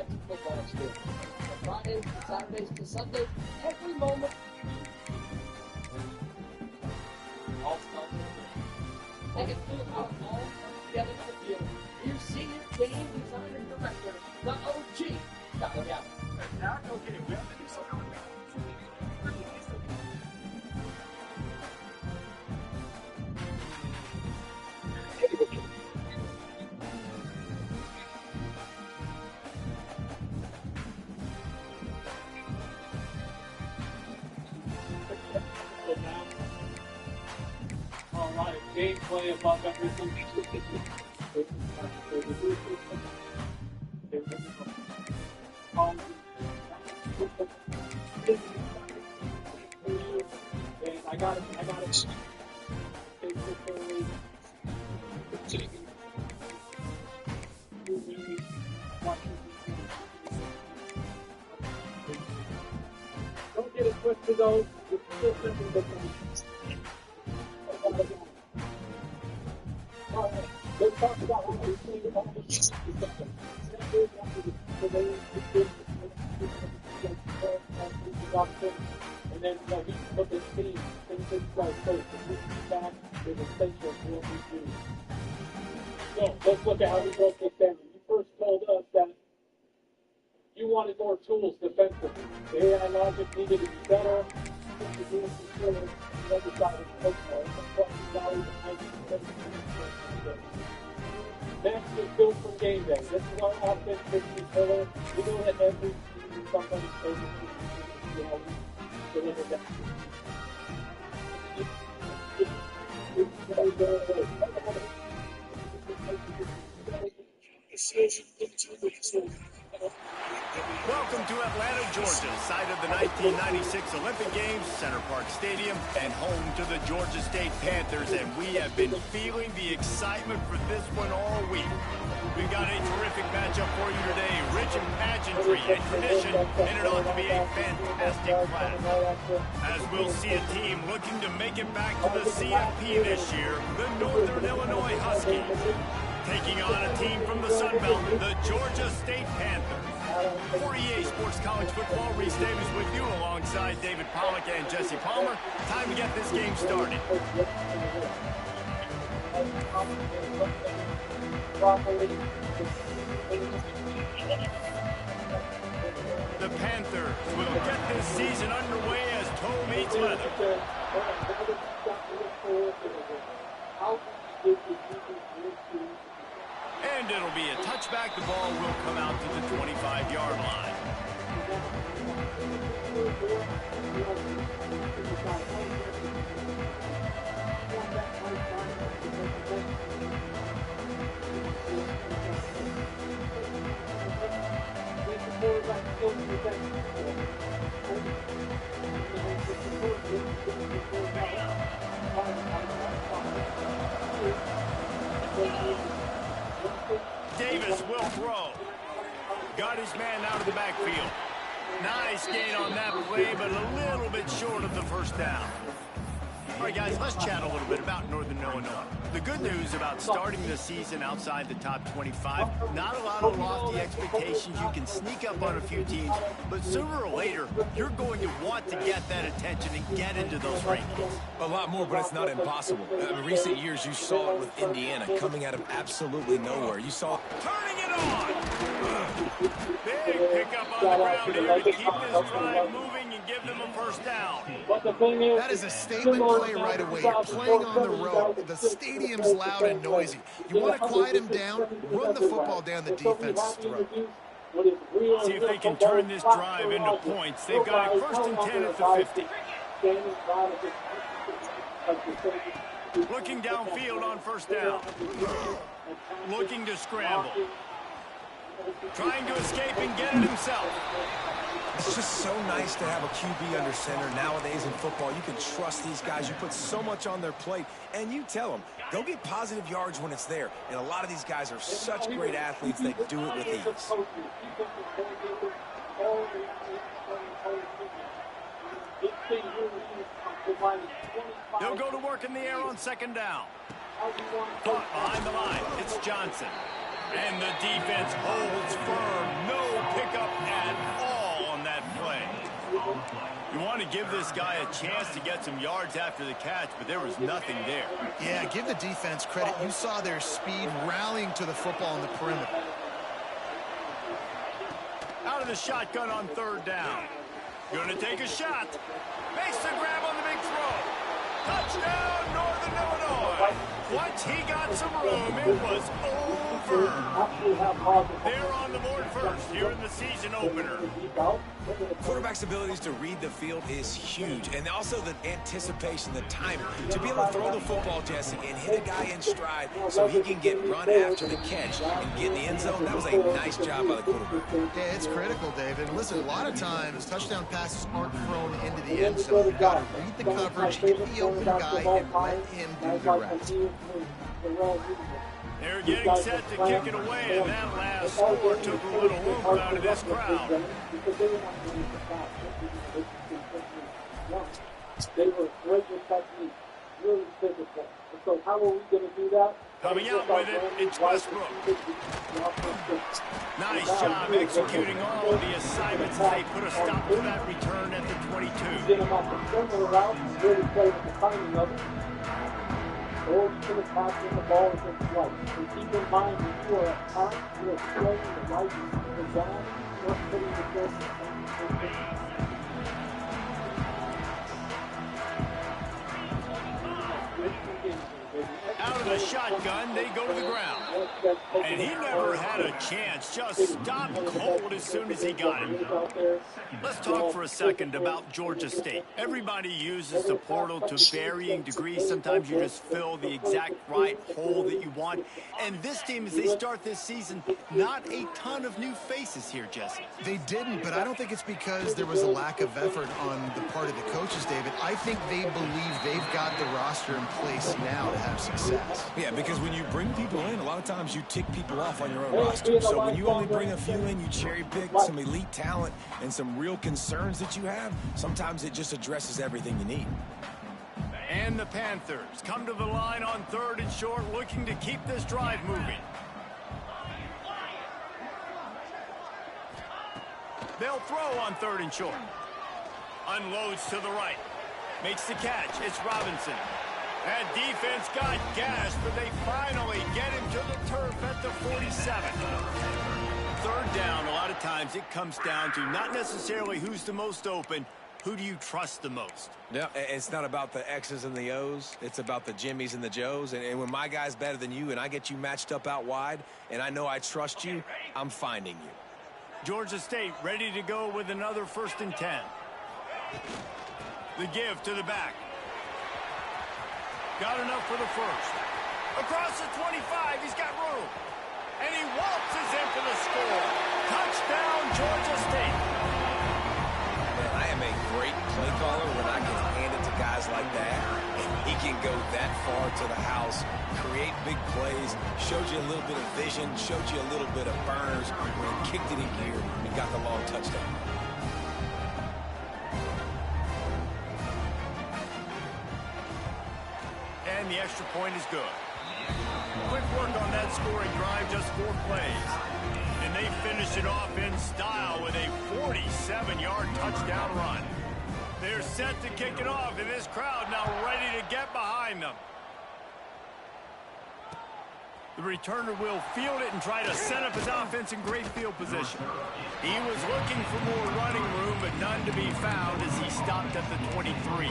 Jackson football experience. From Fridays to Saturdays to Sundays, every moment all starts with a and it's cool how it all comes together on the field. Your senior game designer director, the OG, Dr. Gavin. Now, okay, we have to do something with that. All right, gameplay above everything. And I got it. Don't get it twisted though. It's still something that's let's talk about how we see all this and then we look at things like this. Back to the essential for what we do. So let's look at how we broke this down. You first told us that you wanted more tools defensively. The AI logic needed to be better. The other side of the football. Next is built for game day. This is our offense, 50 pillar. We know that every season somebody's favorite team deliver that. Welcome to Atlanta, Georgia, site of the 1996 Olympic Games, Center Park Stadium, and home to the Georgia State Panthers, and we have been feeling the excitement for this one all week. We've got a terrific matchup for you today, rich in pageantry and tradition, and it ought to be a fantastic clash. As we'll see a team looking to make it back to the CFP this year, the Northern Illinois Huskies, taking on a team from the Sun Belt, the Georgia State Panthers. For EA Sports College Football, Reese Davis with you alongside David Pollack and Jesse Palmer. Time to get this game started. The Panthers will get this season underway as toe meets leather. And it'll be a touchback. The ball will come out to the 25-yard line. Davis will throw. Got his man out of the backfield. Nice gain on that play, but a little bit short of the first down. All right, guys, let's chat a little bit about Northern Illinois. The good news about starting the season outside the top 25, not a lot of lofty expectations. You can sneak up on a few teams, but sooner or later, you're going to want to get that attention and get into those rankings. A lot more, but it's not impossible. In recent years, you saw it with Indiana coming out of absolutely nowhere. You saw turning it on. Big pickup on the ground here to keep this drive moving and give them a first down. That is a statement play right away. You're playing on the road. The stadium's loud and noisy. You want to quiet him down, run the football down the defense's throat. See if they can turn this drive into points. They've got it 1st and 10 at the 50. Looking downfield on first down. Looking to scramble. Trying to escape and get it himself. It's just so nice to have a QB under center. Nowadays in football, you can trust these guys. You put so much on their plate, and you tell them, go get positive yards when it's there. And a lot of these guys are such great athletes, they do it with ease. They'll go to work in the air on second down. Caught behind the line. It's Johnson. And the defense holds firm. No pick You want to give this guy a chance to get some yards after the catch, but there was nothing there. Yeah, give the defense credit. You saw their speed rallying to the football on the perimeter. Out of the shotgun on 3rd down. Going to take a shot. Makes the grab on the big throw. Touchdown, Northern Illinois. Once he got some room, it was over. They're on the board first here in the season opener. Quarterback's abilities to read the field is huge, and also the anticipation, the timing. To be able to throw the football, Jesse, and hit a guy in stride so he can get run after the catch and get in the end zone, that was a nice job by the quarterback. Yeah, it's critical, David. Listen, a lot of times touchdown passes aren't thrown into the end zone. You've got to read the coverage, hit the open guy, and let him do the rest. They're getting set to kick it away, and that last score took a little oomph out of this crowd. They were great with technique, really physical. So how are we going to do that? Coming out with it, it's Westbrook. Nice job executing all of the assignments as they put a stop to that return at the 22. Get him off the similar route and really play with the timing of it. Or you can attack in the ball against right. And keep in mind that you are at times, you are playing the right design, you're putting the best. Out of the shotgun, they go to the ground. And he never had a chance, just stopped cold as soon as he got him. Let's talk for a second about Georgia State. Everybody uses the portal to varying degrees. Sometimes you just fill the exact right hole that you want. And this team, as they start this season, not a ton of new faces here, Jesse. They didn't, but I don't think it's because there was a lack of effort on the part of the coaches, David. I think they believe they've got the roster in place now to have success. Yeah, because when you bring people in, a lot of times you tick people off on your own roster. So when you only bring a few in, you cherry pick some elite talent and some real concerns that you have, sometimes it just addresses everything you need. And the Panthers come to the line on 3rd and short, looking to keep this drive moving. They'll throw on 3rd and short. Unloads to the right. Makes the catch. It's Robinson. That defense got gashed, but they finally get him to the turf at the 47. 3rd down, a lot of times it comes down to not necessarily who's the most open, who do you trust the most? Yeah, it's not about the X's and the O's. It's about the Jimmys and the Joes. And when my guy's better than you and I get you matched up out wide and I know I trust you, I'm finding you. Georgia State ready to go with another 1st and 10. The give to the back. Got enough for the first. Across the 25, he's got room. And he waltzes in for the score. Touchdown, Georgia State. Man, I am a great play caller when I can hand it to guys like that. And he can go that far to the house, create big plays, showed you a little bit of vision, showed you a little bit of burners, when he kicked it in gear and got the long touchdown. And the extra point is good. Quick work on that scoring drive, just 4 plays. And they finish it off in style with a 47-yard touchdown run. They're set to kick it off, and this crowd now ready to get behind them. The returner will field it and try to set up his offense in great field position. He was looking for more running room, but none to be found as he stopped at the 23.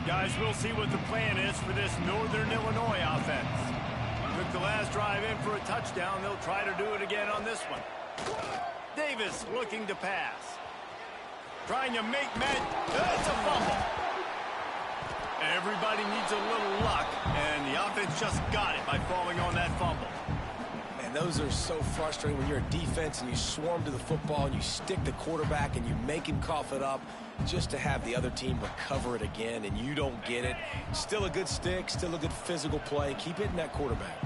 Guys, we'll see what the plan is for this Northern Illinois offense. Took the last drive in for a touchdown. They'll try to do it again on this one. Davis looking to pass. Trying to make that's a fumble. Everybody needs a little luck, and the offense just got it by falling on that fumble. And those are so frustrating when you're a defense and you swarm to the football and you stick the quarterback and you make him cough it up just to have the other team recover it again and you don't get it. Still a good stick, still a good physical play. Keep hitting that quarterback.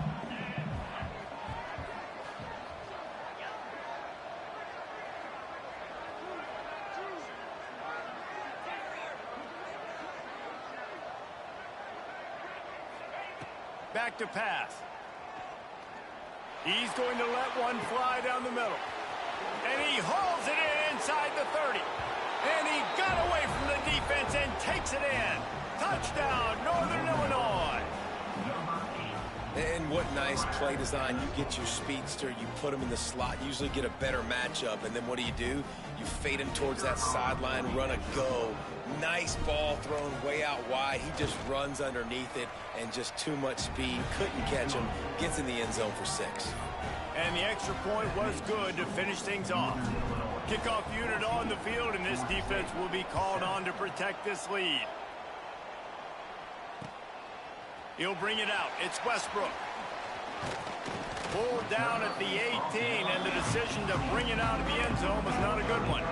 Back to pass. He's going to let one fly down the middle. And he hauls it in inside the 30. And he got away from the defense and takes it in. Touchdown, Northern Illinois. And what nice play design. You get your speedster, you put him in the slot, usually get a better matchup, and then what do? You fade him towards that sideline, run a go. Nice ball thrown way out wide. He just runs underneath it, and just too much speed. Couldn't catch him. Gets in the end zone for 6. And the extra point was good to finish things off. Kickoff unit on the field, and this defense will be called on to protect this lead. He'll bring it out. It's Westbrook. Pulled down at the 18, and the decision to bring it out of the end zone was not a good one.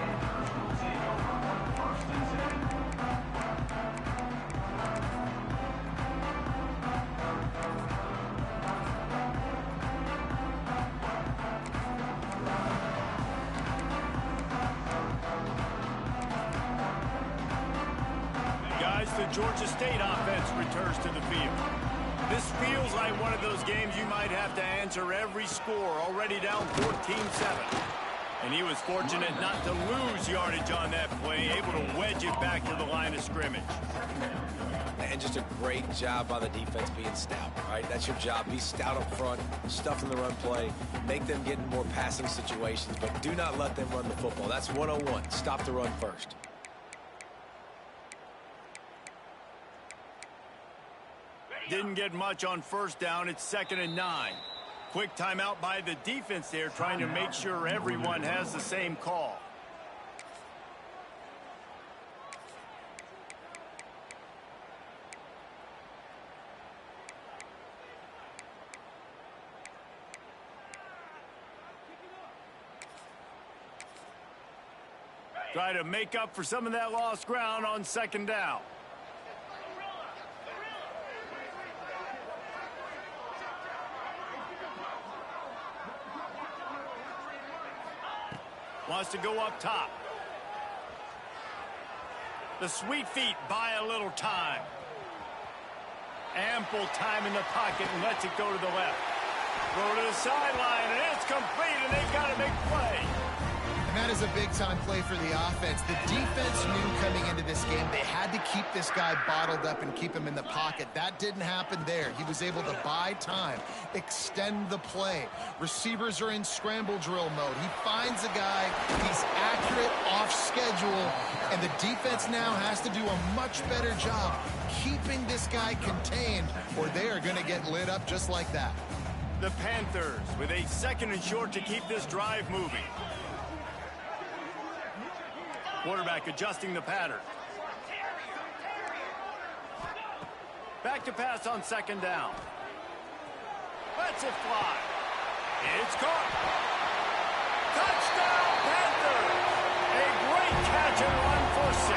Guys, the Georgia State offense returns to the field. This feels like one of those games you might have to answer every score, already down 14-7. And he was fortunate not to lose yardage on that play, able to wedge it back to the line of scrimmage. And just a great job by the defense being stout, right? That's your job. Be stout up front, stuff in the run play, make them get in more passing situations, but do not let them run the football. That's 101. Stop the run first. Didn't get much on first down. It's 2nd and 9. Quick timeout by the defense there, trying to make sure everyone has the same call. Try to make up for some of that lost ground on 2nd down. Wants to go up top. The sweet feet buy a little time. Ample time in the pocket and lets it go to the left. Throw to the sideline, and it's complete, and they've got a big play. And that is a big-time play for the offense. The defense knew coming into this game they had to keep this guy bottled up and keep him in the pocket. That didn't happen there. He was able to buy time, extend the play. Receivers are in scramble drill mode. He finds a guy, he's accurate, off schedule, and the defense now has to do a much better job keeping this guy contained, or they are going to get lit up just like that. The Panthers with a 2nd and short to keep this drive moving. Quarterback adjusting the pattern. Back to pass on 2nd down. Lets it fly. It's caught. Touchdown, Panthers! A great catch and run for 6.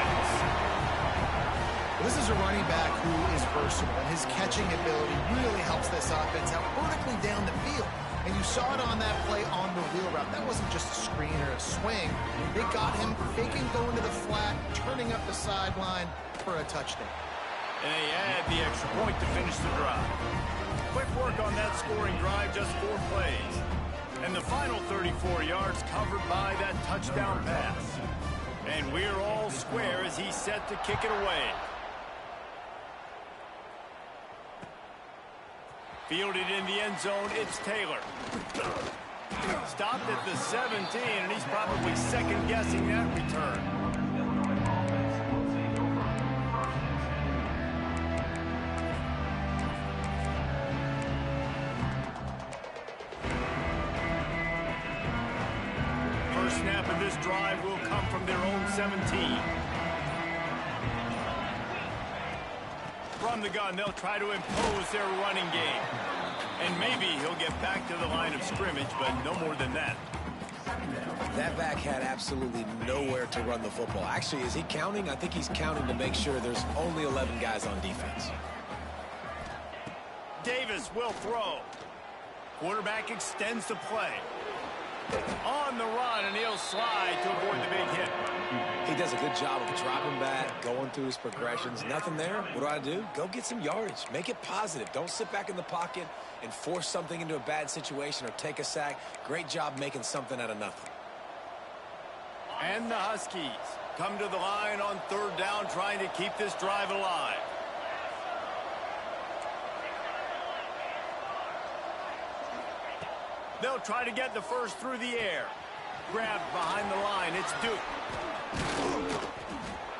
This is a running back who is versatile, and his catching ability really helps this offense out vertically down the field. And you saw it on that play on the wheel route. That wasn't just a screen or a swing. They got him faking going to the flat, turning up the sideline for a touchdown. And they add the extra point to finish the drive. Quick work on that scoring drive, just 4 plays. And the final 34 yards covered by that touchdown pass. And we're all square as he's set to kick it away. Fielded in the end zone, it's Taylor. Stopped at the 17, and he's probably second-guessing that return. First snap of this drive will come from their own 17. From the gun, they'll try to impose their running game. And maybe he'll get back to the line of scrimmage, but no more than that. That back had absolutely nowhere to run the football. Actually, is he counting? I think he's counting to make sure there's only 11 guys on defense. Davis will throw. Quarterback extends the play. On the run, and he'll slide to avoid the big hit. He does a good job of dropping back, going through his progressions. Nothing there. What do? Go get some yardage. Make it positive. Don't sit back in the pocket and force something into a bad situation or take a sack. Great job making something out of nothing. And the Huskies come to the line on 3rd down, trying to keep this drive alive. They'll try to get the first through the air. Grabbed behind the line, it's Duke.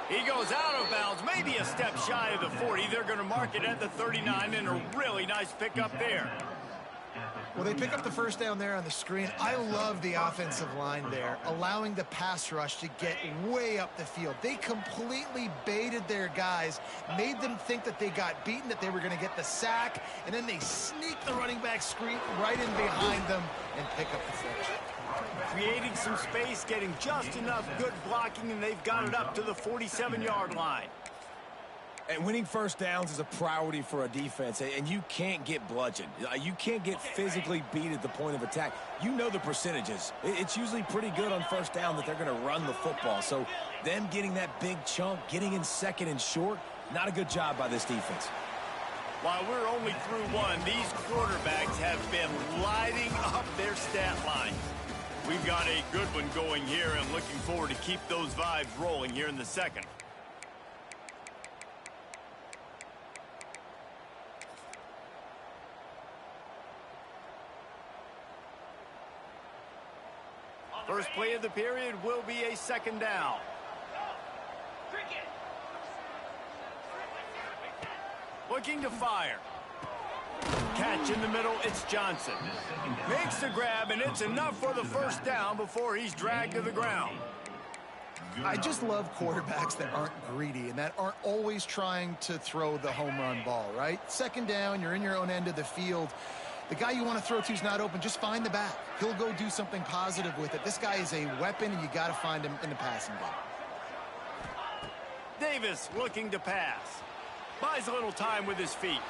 He goes out of bounds, maybe a step shy of the 40. They're going to mark it at the 39, and a really nice pickup there. Well, they pick up the first down there on the screen. I love the offensive line there, allowing the pass rush to get way up the field. They completely baited their guys, made them think that they got beaten, that they were going to get the sack, and then they sneak the running back screen right in behind them and pick up the first. Creating some space, getting just enough good blocking, and they've got it up to the 47-yard line. And winning first downs is a priority for a defense, and you can't get bludgeoned. You can't get physically beat at the point of attack. You know the percentages. It's usually pretty good on first down that they're going to run the football. So them getting that big chunk, getting in second and short, not a good job by this defense. While we're only through one, these quarterbacks have been lighting up their stat line. We've got a good one going here, and looking forward to keep those vibes rolling here in the second. First play of the period will be a 2nd down. Looking to fire. Catch in the middle, it's Johnson. Makes the grab, and it's enough for the first down before he's dragged to the ground. I just love quarterbacks that aren't greedy and that aren't always trying to throw the home run ball, right? 2nd down, you're in your own end of the field. The guy you want to throw to is not open. Just find the back. He'll go do something positive with it. This guy is a weapon, and you got to find him in the passing game. Davis looking to pass. Buys a little time with his feet.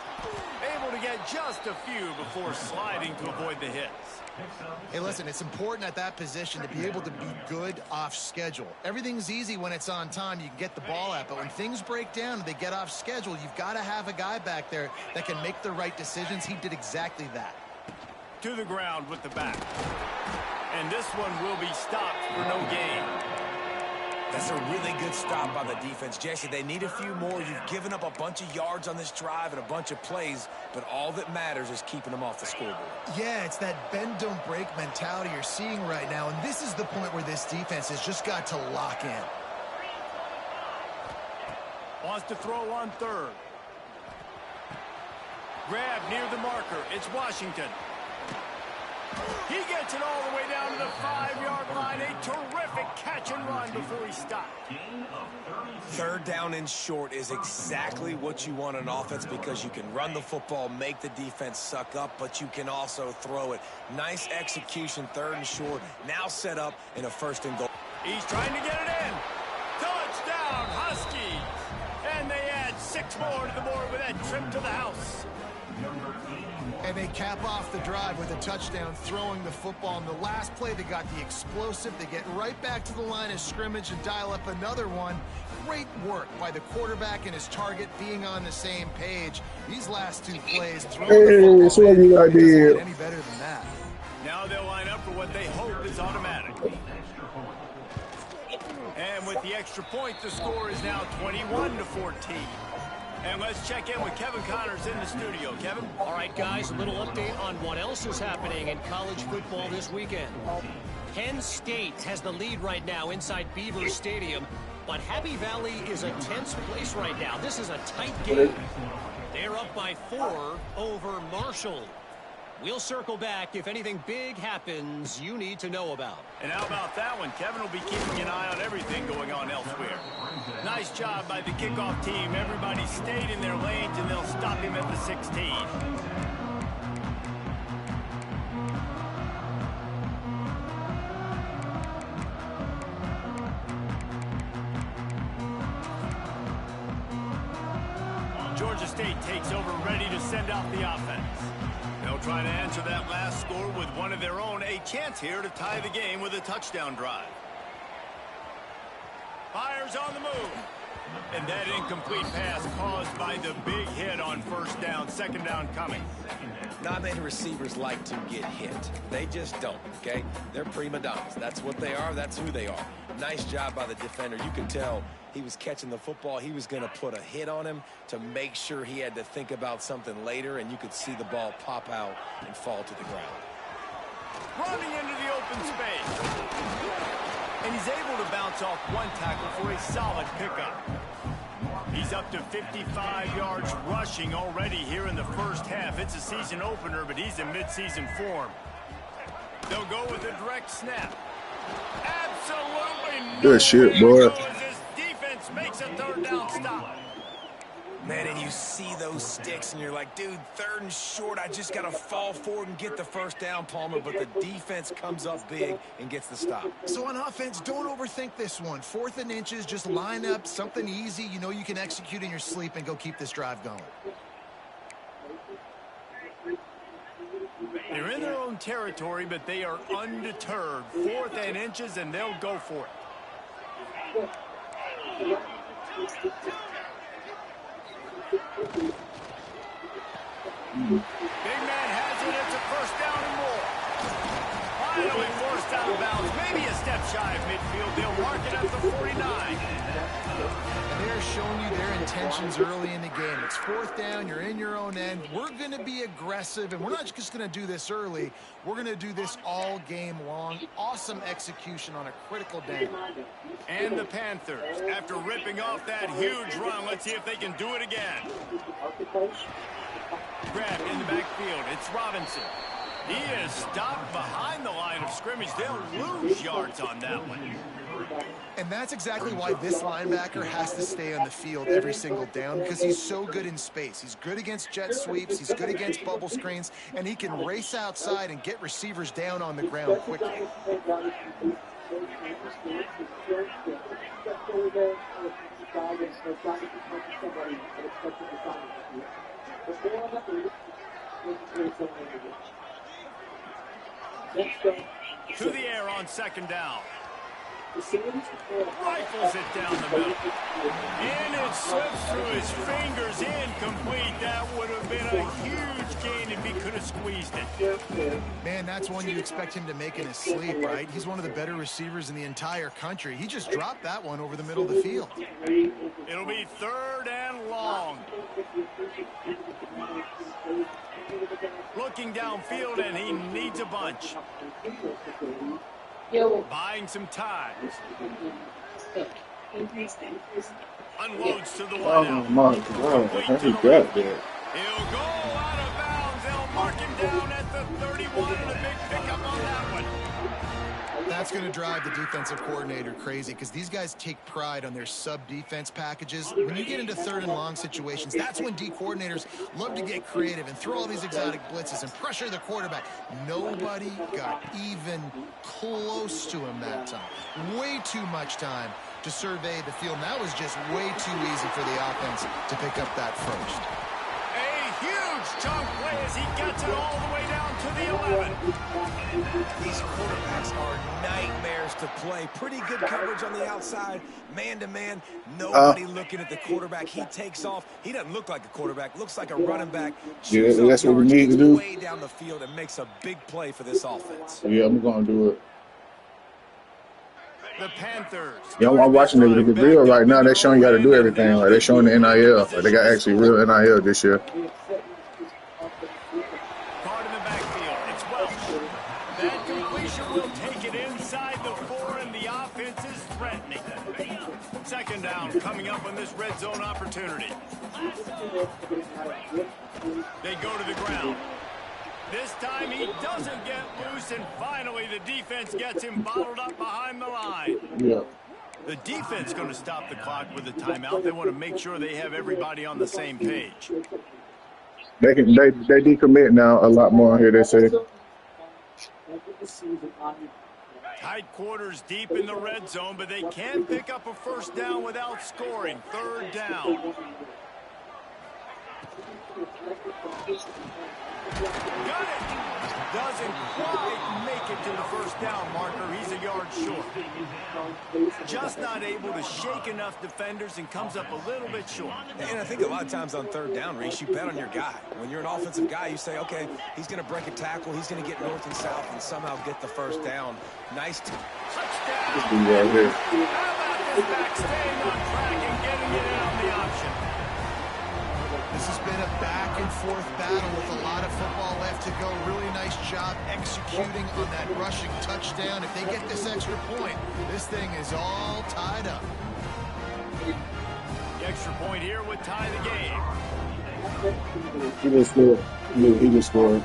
Able to get just a few before sliding to avoid the hits. Hey, listen, it's important at that position to be able to be good off schedule. Everything's easy when it's on time. You can get the ball out, but when things break down and they get off schedule, you've got to have a guy back there that can make the right decisions. He did exactly that. To the ground with the back. And this one will be stopped for no gain. That's a really good stop by the defense. Jesse, they need a few more. You've given up a bunch of yards on this drive and a bunch of plays, but all that matters is keeping them off the scoreboard. Yeah, it's that bend, don't break mentality you're seeing right now, and this is the point where this defense has just got to lock in. Wants to throw on 3rd. Grab near the marker. It's Washington. He gets it all the way down to the 5-yard line. A terrific catch and run before he stopped. 3rd down and short is exactly what you want on offense because you can run the football, make the defense suck up, but you can also throw it. Nice execution, 3rd and short. Now set up in a 1st and goal. He's trying to get it in. Touchdown, Huskies. And they add 6 more to the board with that trip to the house. And they cap off the drive with a touchdown, throwing the football. In the last play, they got the explosive. They get right back to the line of scrimmage and dial up another one. Great work by the quarterback and his target being on the same page. These last 2 plays, throwing the football in, it doesn't get any better than that. Now they'll line up for what they hope is automatic. And with the extra point, the score is now 21-14. And let's check in with Kevin Connors in the studio. Kevin? All right, guys, a little update on what else is happening in college football this weekend. Penn State has the lead right now inside Beaver Stadium, but Happy Valley is a tense place right now. This is a tight game. They're up by 4 over Marshall. We'll circle back if anything big happens you need to know about. And how about that one? Kevin will be keeping an eye on everything going on elsewhere. Nice job by the kickoff team. Everybody stayed in their lanes, and they'll stop him at the 16. Georgia State takes over, ready to send out the offense. They'll try to answer that last score with one of their own. A chance here to tie the game with a touchdown drive. Fires on the move. And that incomplete pass caused by the big hit on 1st down. 2nd down coming. Not many receivers like to get hit. They just don't, okay? They're prima donnas. That's what they are. That's who they are. Nice job by the defender. You could tell he was catching the football. He was going to put a hit on him to make sure he had to think about something later, and you could see the ball pop out and fall to the ground. Running into the open space. And he's able to bounce off one tackle for a solid pickup. He's up to 55 yards rushing already here in the first half. It's a season opener, but he's in midseason form. They'll go with a direct snap. Absolutely Good shit, boy. This defense makes a third down stop. Man, and you see those sticks, and you're like, dude, 3rd and short. I just got to fall forward and get the first down, Palmer. But the defense comes up big and gets the stop. So on offense, don't overthink this one. 4th and inches, just line up something easy. You know you can execute in your sleep and go keep this drive going. They're in their own territory, but they are undeterred. 4th and inches, and they'll go for it. Big man has it. It's a first down and more. Finally forced out of bounds. Maybe a step shy of midfield. They'll mark it at the 49. They're showing you their intentions early in the game. It's 4th down. You're in your own end. We're going to be aggressive, and we're not just going to do this early. We're going to do this all game long. Awesome execution on a critical down. And the Panthers, after ripping off that huge run, let's see if they can do it again. Grabbed in the backfield. It's Robinson. He is stopped behind the line of scrimmage. They'll lose yards on that one. And that's exactly why this linebacker has to stay on the field every single down, because he's so good in space. He's good against jet sweeps. He's good against bubble screens, and he can race outside and get receivers down on the ground quickly. To the air on 2nd down. Rifles it down the middle. And it slips through his fingers, incomplete. That would have been a huge gain if he could have squeezed it. Man, that's one you expect him to make in his sleep, right? He's one of the better receivers in the entire country. He just dropped that one over the middle of the field. It'll be 3rd and long. Looking downfield, and he needs a bunch. Buying some time. Unloads to the one. Oh my God! How he got that? He'll go out of bounds. They'll mark him down at the 31, and a big pickup on that one. That's going to drive the defensive coordinator crazy, because these guys take pride on their sub-defense packages. When you get into 3rd and long situations, that's when D coordinators love to get creative and throw all these exotic blitzes and pressure the quarterback. Nobody got even close to him that time. Way too much time to survey the field. And that was just way too easy for the offense to pick up that first. A huge chunk play as he gets it all the way down to the 11. These quarterbacks are nightmares to play. Pretty good coverage on the outside, man-to-man. Nobody looking at the quarterback. He takes off. He doesn't look like a quarterback. Looks like a running back. Yeah, that's what we need to do. Way down the field and makes a big play for this offense. Yeah, I'm going to do it. The Panthers. Yeah, I'm watching the reveal right now. They're showing you how to do everything. Like they're showing the NIL. Like they got actually real NIL this year. Guard in the backfield. It's Welch. That completion will take it inside the 4, and the offense is threatening. 2nd down coming up on this red zone opportunity. They go to the ground. This time he doesn't get loose, and finally the defense gets him bottled up behind the line. Yeah. The defense going to stop the clock with a timeout. They want to make sure they have everybody on the same page. They decommit now a lot more here, they say. Tight quarters deep in the red zone, but they can pick up a first down without scoring. 3rd down. Got it. Doesn't quite make it to the first down marker. He's a yard short. Just not able to shake enough defenders and comes up a little bit short. And I think a lot of times on third down, Reese, you bet on your guy. When you're an offensive guy, you say, okay, he's going to break a tackle, he's going to get north and south and somehow get the first down. Nice. Touchdown. How about this back staying on track and getting it in on the option? This has been a back-and-forth battle with a lot of football left to go. Really nice job executing on that rushing touchdown. If they get this extra point, this thing is all tied up. The extra point here would tie the game. He just scored. He just scored.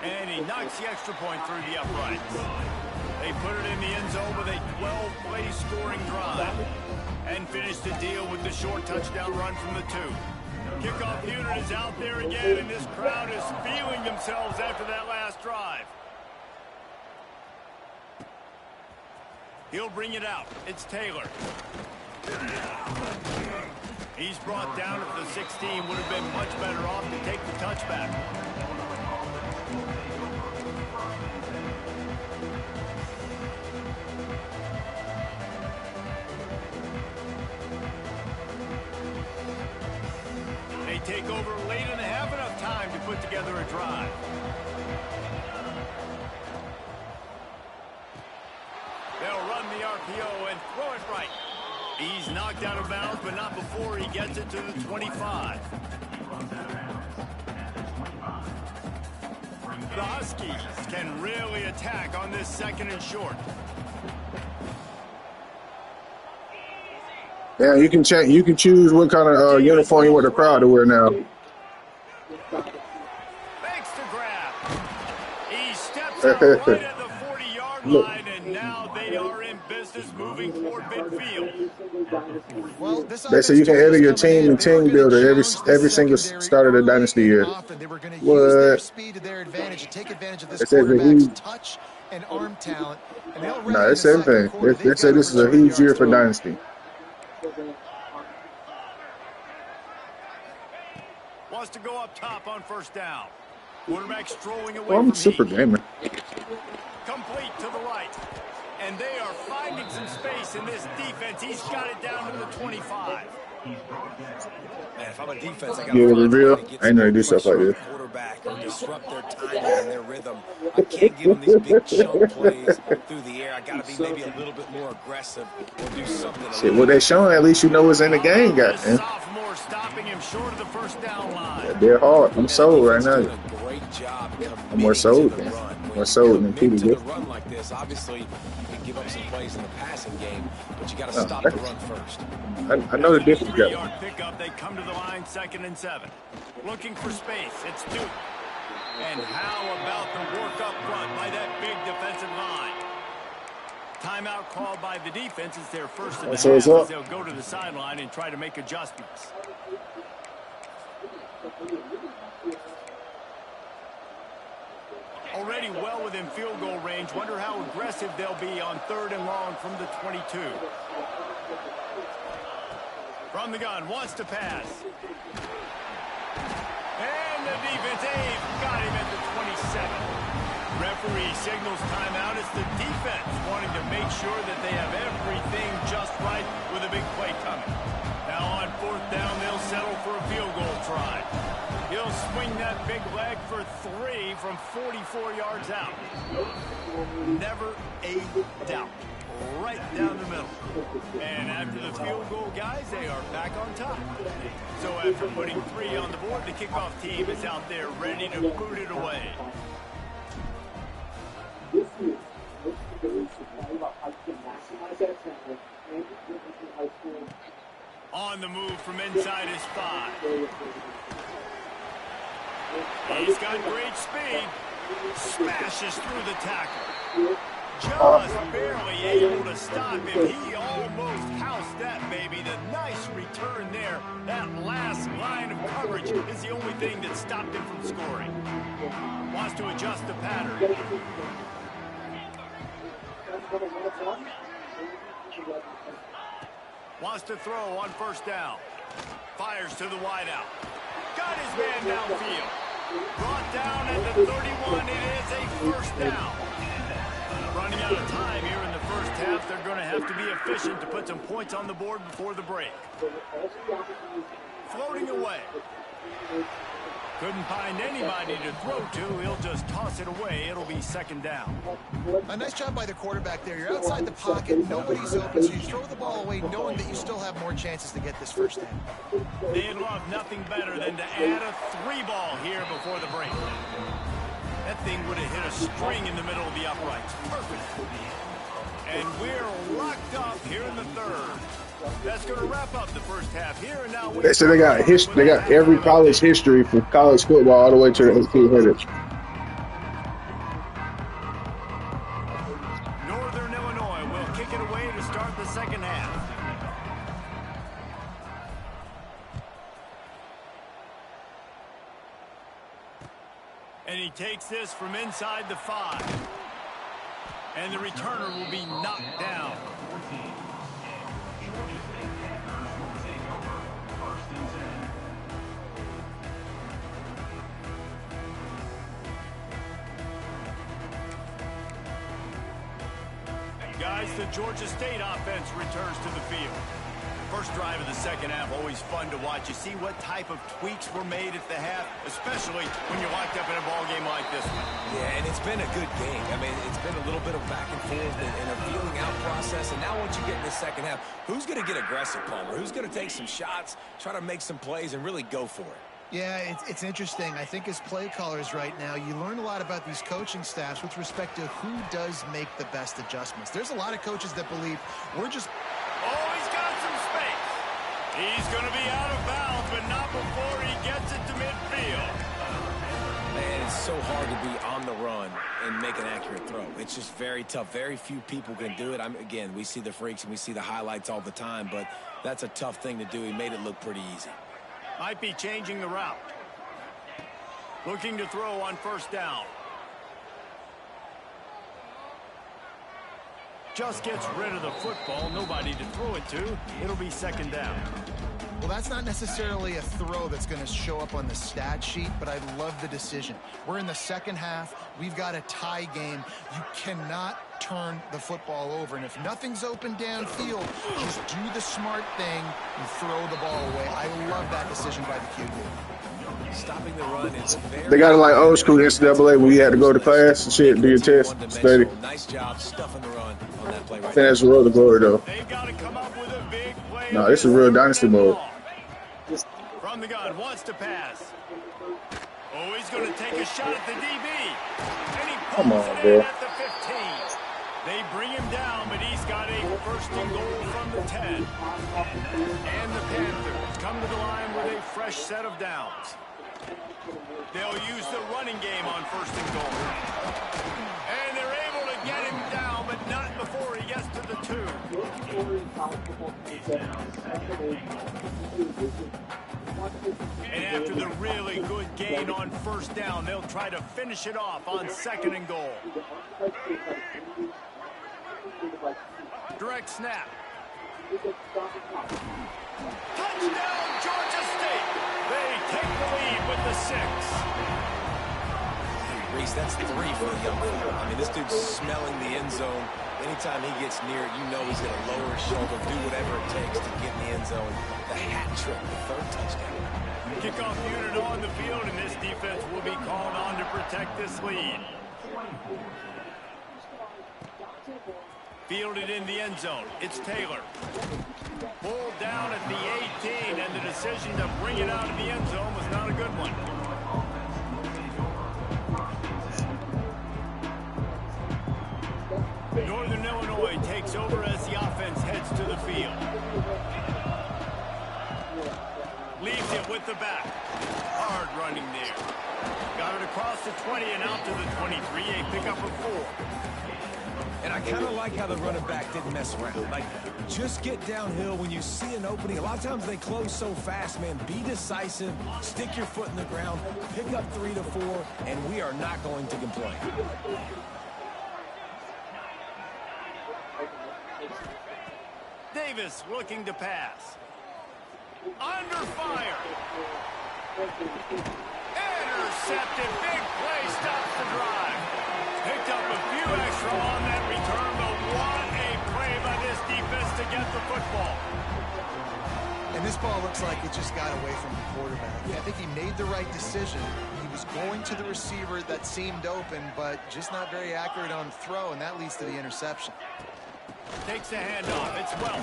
And he knocks the extra point through the uprights. They put it in the end zone with a 12-play scoring drive. And finish the deal with the short touchdown run from the 2. Kickoff unit is out there again, and this crowd is feeling themselves after that last drive. He'll bring it out. It's Taylor. He's brought down at the 16. Would have been much better off to take the touchback. Take over late and have enough time to put together a drive. They'll run the RPO and throw it right. He's knocked out of bounds, but not before he gets it to the 25. The Huskies can really attack on this second and short. Yeah, you can check. You can choose what kind of uniform you want the crowd to wear now. Makes the grab. He steps out right at the 40-yard line, and now they are in business moving toward midfield. Well, they say you can edit your team and team builder every single start of the dynasty year. What? Speed to their advantage and take advantage of this it says quarterback's touch and arm talent. And no, it's everything. They say this is a huge year for dynasty. Wants to go up top on first down. Quarterback strolling away. Well, I'm from super Heath. gamer. Complete to the right. And they are finding some space in this defense. He's got it down to the 25. Man, if I'm a defense, I got to reveal. I know they do stuff like this. Quarterback or disrupt their timing and their rhythm. I can't give them these big chunk plays through the air. I got to be maybe a little bit more aggressive or do something. Shit, what they showing, at least you know what's in the game, goddamn. Sophomore stopping him short of the first down line. Yeah, they're hard. I'm sold right now. Great job. I'm more sold. More sold than Peter Gibbs. Run like this, obviously, you can give up some plays in the passing game, but you got to stop the run first. I know the difference. 3-yard pickup. They come to the line, 2nd and 7. Looking for space. It's Duke. And how about the work up front by that big defensive line? Timeout called by the defense. It's their first and a half as they'll go to the sideline and try to make adjustments. Already well within field goal range. Wonder how aggressive they'll be on 3rd and long from the 22. From the gun, wants to pass. And the defense, got him at the 27. Referee signals timeout. It's the defense wanting to make sure that they have everything just right with a big play coming. Now on 4th down, they'll settle for a field goal try. He'll swing that big leg for 3 from 44 yards out. Never a doubt. Right down the middle. And after the field goal, guys, they are back on top. So after putting 3 on the board, the kickoff team is out there ready to boot it away. On the move from inside his 5. He's got great speed. Smashes through the tackle. Just barely able to stop him. He almost housed that baby. The nice return there. That last line of coverage is the only thing that stopped him from scoring. Wants to adjust the pattern. Wants to throw on 1st down. Fires to the wideout. Got his man downfield. Brought down at the 31. It is a first down. Running out of time here in the first half. They're going to have to be efficient to put some points on the board before the break. Floating away. Couldn't find anybody to throw to. He'll just toss it away. It'll be second down. A nice job by the quarterback there. You're outside the pocket. Nobody's open, so you throw the ball away knowing that you still have more chances to get this first down. They'd love nothing better than to add a 3-ball here before the break. That thing would have hit a string in the middle of the uprights. Perfect. And we're locked up here in the third. That's going to wrap up the first half here. And now They said they got they got every college history from college football all the way to the 1800s. Northern Illinois will kick it away to start the second half. And he takes this from inside the 5. And the returner will be knocked down. Guys, the Georgia State offense returns to the field. First drive of the second half, always fun to watch. You see what type of tweaks were made at the half, especially when you're locked up in a ball game like this one. Yeah, and it's been a good game. I mean, it's been a little bit of back and forth and a feeling out process. And now once you get in the second half, who's going to get aggressive, Palmer? Who's going to take some shots, try to make some plays, and really go for it? Yeah, it's interesting. I think as play callers right now, you learn a lot about these coaching staffs with respect to who does make the best adjustments. There's a lot of coaches that believe we're just... Oh, he's got some space. He's going to be out of bounds, but not before he gets it to midfield. Man, it's so hard to be on the run and make an accurate throw. It's just very tough. Very few people can do it. Again, we see the freaks and we see the highlights all the time, but that's a tough thing to do. He made it look pretty easy. Might be changing the route. Looking to throw on first down. Just gets rid of the football. Nobody to throw it to. It'll be second down. Well, that's not necessarily a throw that's going to show up on the stat sheet, but I love the decision. We're in the second half. We've got a tie game. You cannot turn the football over. And if nothing's open downfield, just do the smart thing and throw the ball away. I love that decision by the QB. Stopping the run is very... They got it like old school NCAA when you had to go to class and shit, do your test, study. Nice job stuffing the run on that play right I think that's a road to glory, though. They've got to come up with a big play. No, this is real dynasty mode. From the gun, wants to pass. Oh, he's going to take a shot at the DB. And he pulls it in at the 15. They bring him down, but he's got a first and goal from the 10. And the Panthers come to the line with a fresh set of downs. They'll use the running game on first and goal. And they're able to get him down, but not before he gets to the 2. And after the really good gain on first down, they'll try to finish it off on second and goal. Direct snap. Touchdown, Georgia State. They take the lead with the 6. Reese, that's 3 for the young fella. I mean, this dude's smelling the end zone. Anytime he gets near it, you know he's going to lower his shoulder, do whatever it takes to get in the end zone. The hat trick, the 3rd touchdown. Kickoff unit on the field, and this defense will be called on to protect this lead. Fielded in the end zone. It's Taylor. Pulled down at the 18, and the decision to bring it out of the end zone was not a good one. Northern Illinois takes over as the offense heads to the field. Leaves it with the back. Hard running there. Got it across the 20 and out to the 23. A pickup of 4. And I kind of like how the running back didn't mess around. Like, just get downhill when you see an opening. A lot of times they close so fast, man. Be decisive. Stick your foot in the ground. Pick up 3 to 4, and we are not going to complain. Davis looking to pass. Under fire. intercepted. Big play stops the drive. Picked up a few extra on that return, but what a play by this defense to get the football. And this ball looks like it just got away from the quarterback. I think he made the right decision. He was going to the receiver that seemed open, but just not very accurate on the throw, and that leads to the interception. Takes the handoff. It's Welch.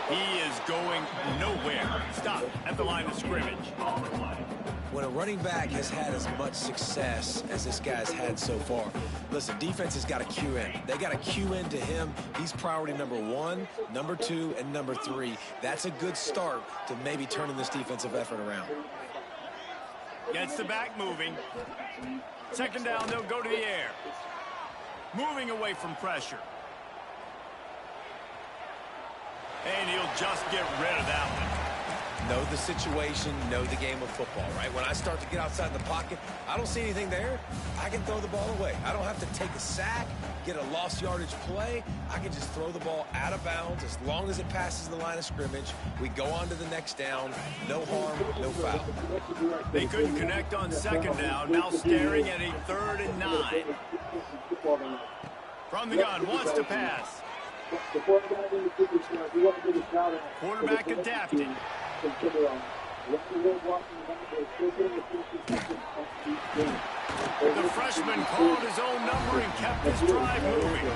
He is going nowhere. Stop at the line of scrimmage. When a running back has had as much success as this guy's had so far, listen, defense has got to cue in. They got to cue in to him. He's priority number 1, number 2, and number 3. That's a good start to maybe turning this defensive effort around. Gets the back moving. Second down, they'll go to the air. Moving away from pressure. And he'll just get rid of that one. Know the situation, know the game of football, right? When I start to get outside the pocket, I don't see anything there. I can throw the ball away. I don't have to take a sack, get a lost yardage play. I can just throw the ball out of bounds as long as it passes the line of scrimmage. We go on to the next down. No harm, no foul. They couldn't connect on second down. Now staring at a 3rd and 9. From the gun, wants to pass. Quarterback adapted. The freshman called his own number and kept his drive moving.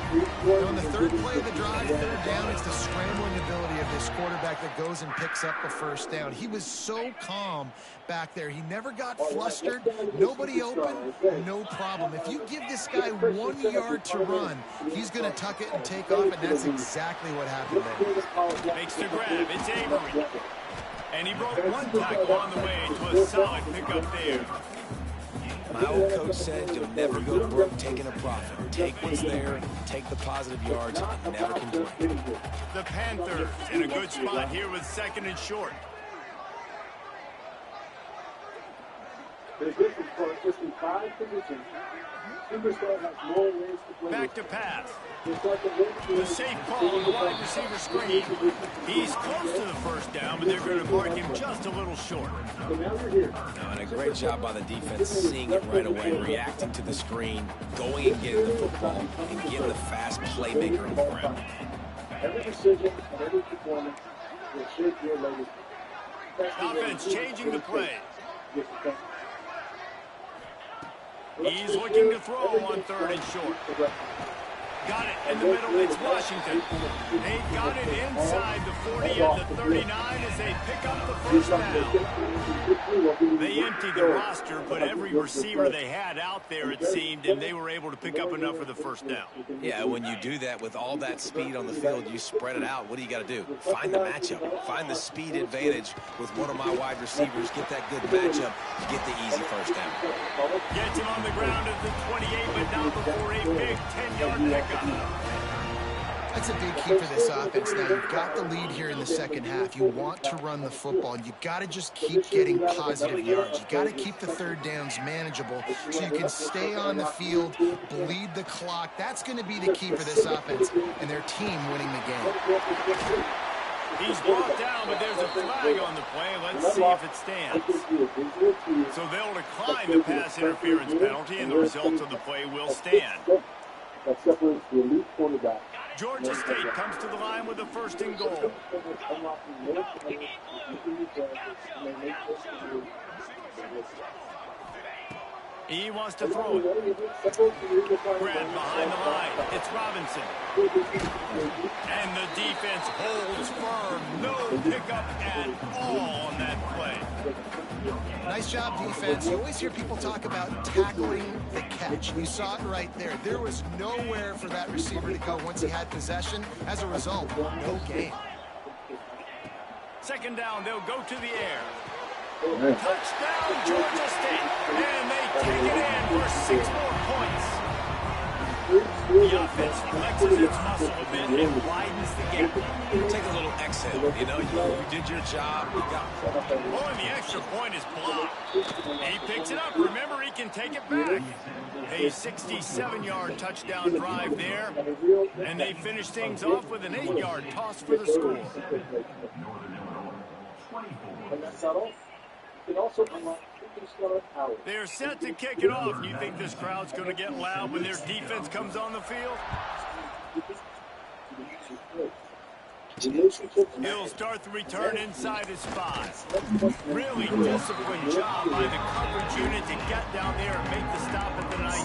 On the third play of the drive, 3rd down, it's the scrambling ability of this quarterback that goes and picks up the 1st down. He was so calm back there. He never got flustered. Nobody open, no problem. If you give this guy 1 yard to run, he's going to tuck it and take off, and that's exactly what happened there. Makes the grab. It's Avery. And he broke 1 tackle on the way to a solid pickup there. My old coach said you'll never go broke taking a profit. Take what's there, take the positive yards, and never complain. The Panthers in a good spot here with 2nd and short. Back to pass. The safe call on the wide receiver screen. He's close to the 1st down, but they're going to mark him just a little short. And a great job by the defense seeing it right away, reacting to the screen, going and getting the football, and getting the fast playmaker on the ground. Every decision and every performance will shape your legacy. Offense changing the play. He's looking to throw on 3rd and short. Got it in the middle. It's Washington. They got it inside the 40 and the 39 as they pick up the 1st down. They emptied the roster, put every receiver they had out there, it seemed, and they were able to pick up enough for the 1st down. Yeah, when you do that with all that speed on the field, you spread it out. What do you got to do? Find the matchup. Find the speed advantage with one of my wide receivers. Get that good matchup. Get the easy 1st down. Gets him on the ground at the 28, but not before a big 10-yard pickup. That's a big key for this offense. Now, you've got the lead here in the 2nd half. You want to run the football, and you've got to just keep getting positive yards. You've got to keep the 3rd downs manageable so you can stay on the field, bleed the clock. That's going to be the key for this offense and their team winning the game. He's brought down, but there's a flag on the play. Let's see if it stands. So they'll decline the pass interference penalty, and the result of the play will stand. That separates the elite quarterback. Georgia State comes to the line with a 1st and goal. He wants to throw it. Grab behind the line. It's Robinson. And the defense holds firm. No pickup at all on that play. Nice job, defense. You always hear people talk about tackling the catch. You saw it right there. There was nowhere for that receiver to go once he had possession. As a result, no gain. 2nd down, they'll go to the air. Touchdown, Georgia State. And they take it in for 6 more points. The offense flexes its muscle a bit and widens the gap. Take a little exhale. You know, you did your job. You got. Oh, and the extra point is blocked. He picks it up. Remember, he can take it back. A 67-yard touchdown drive there. And they finish things off with an 8-yard toss for the score. can also unlock superstar power. They're set to kick it off. You think this crowd's going to get loud when their defense comes on the field? He'll start the return inside his 5. Really disciplined job by the coverage unit to get down there and make the stop at the 19.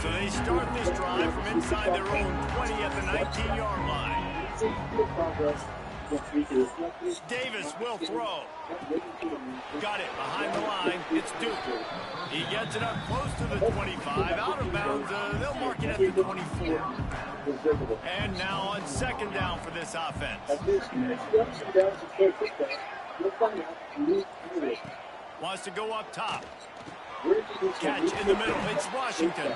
So they start this drive from inside their own 20 at the 19-yard line. Davis will throw. Got it behind the line. It's Duke. He gets it up close to the 25. Out of bounds. They'll mark it at the 24. And now on second down for this offense. Wants to go up top. Catch in the middle. It's Washington.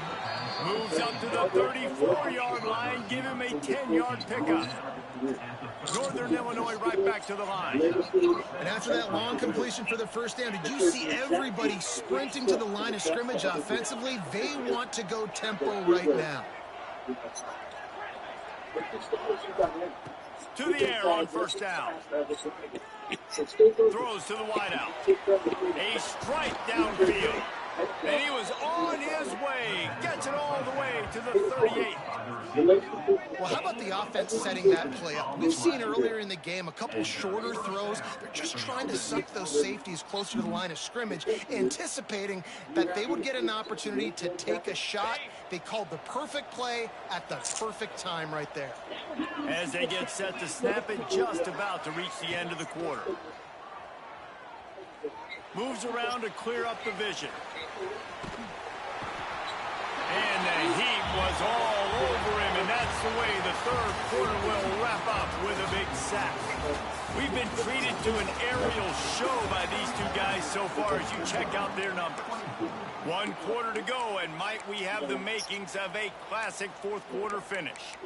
Moves up to the 34-yard line. Give him a 10-yard pickup. Northern Illinois right back to the line. And after that long completion for the first down, did you see everybody sprinting to the line of scrimmage offensively? They want to go tempo right now. To the air on first down. Throws to the wideout. A strike downfield. And he was on his way. Gets it all the way to the 38. Well, how about the offense setting that play up? We've seen earlier in the game a couple shorter throws. They're just trying to suck those safeties closer to the line of scrimmage, anticipating that they would get an opportunity to take a shot. They called the perfect play at the perfect time right there. As they get set to snap it, just about to reach the end of the quarter. Moves around to clear up the vision. And the heat was all over him, and that's the way the third quarter will wrap up with a big sack. We've been treated to an aerial show by these two guys so far as you check out their numbers. 1 quarter to go, and might we have the makings of a classic fourth quarter finish.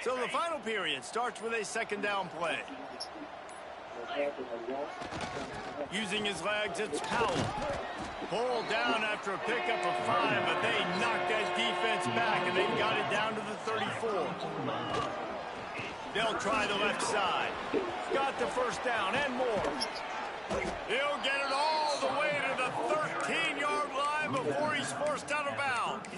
So the final period starts with a second down play. Using his legs, it's Powell. Pulled down after a pickup of 5, but they knocked that defense back, and they got it down to the 34. They'll try the left side. Got the first down and more. He'll get it all the way to the 13-yard line before he's forced out of bounds.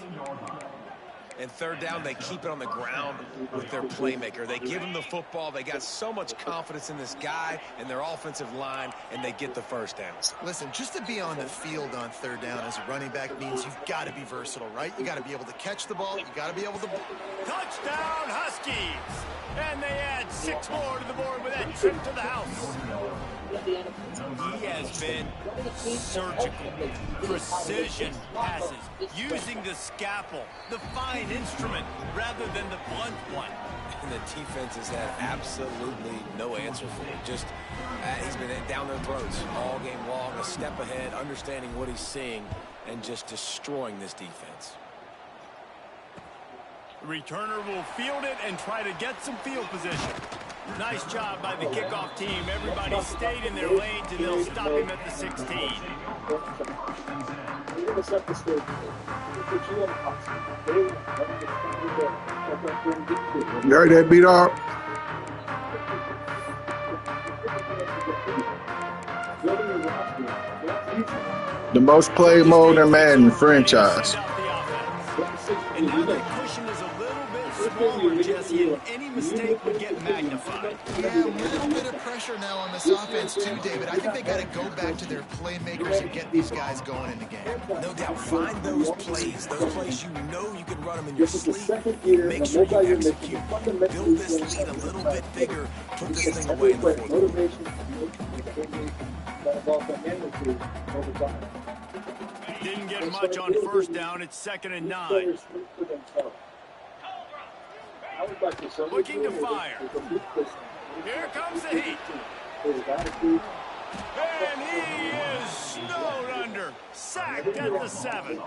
And third down, they keep it on the ground with their playmaker. They give him the football. They got so much confidence in this guy and their offensive line, and they get the first down. Listen, just to be on the field on third down as a running back means you've got to be versatile, right? You got to be able to catch the ball. You got to be able to... Touchdown, Huskies! And they add 6 more to the board with that trip to the house. He has been surgical, precision passes, using the scalpel, the fine instrument, rather than the blunt one. And the defense has had absolutely no answer for him. Just, he's been down their throats all game long, a step ahead, understanding what he's seeing, and just destroying this defense. The returner will field it and try to get some field position. Nice job by the kickoff team. Everybody stayed in their lanes, and they'll stop him at the 16. You heard that beat up? The most played mode in Madden franchise. And now the cushion is a little bit smaller, Jesse, and any mistake would get magnified. Yeah, a little bit of pressure now on this offense too, David. I think they got to go back to their playmakers and get these guys going in the game. No doubt, find those plays you know you can run them in your sleep. Make sure you execute. Build this lead a little bit bigger. Put this thing away in the fourth quarter. Didn't get much on first down. It's 2nd and 9. Looking to fire. Here comes the heat. And he is snowed under. Sacked at the 7.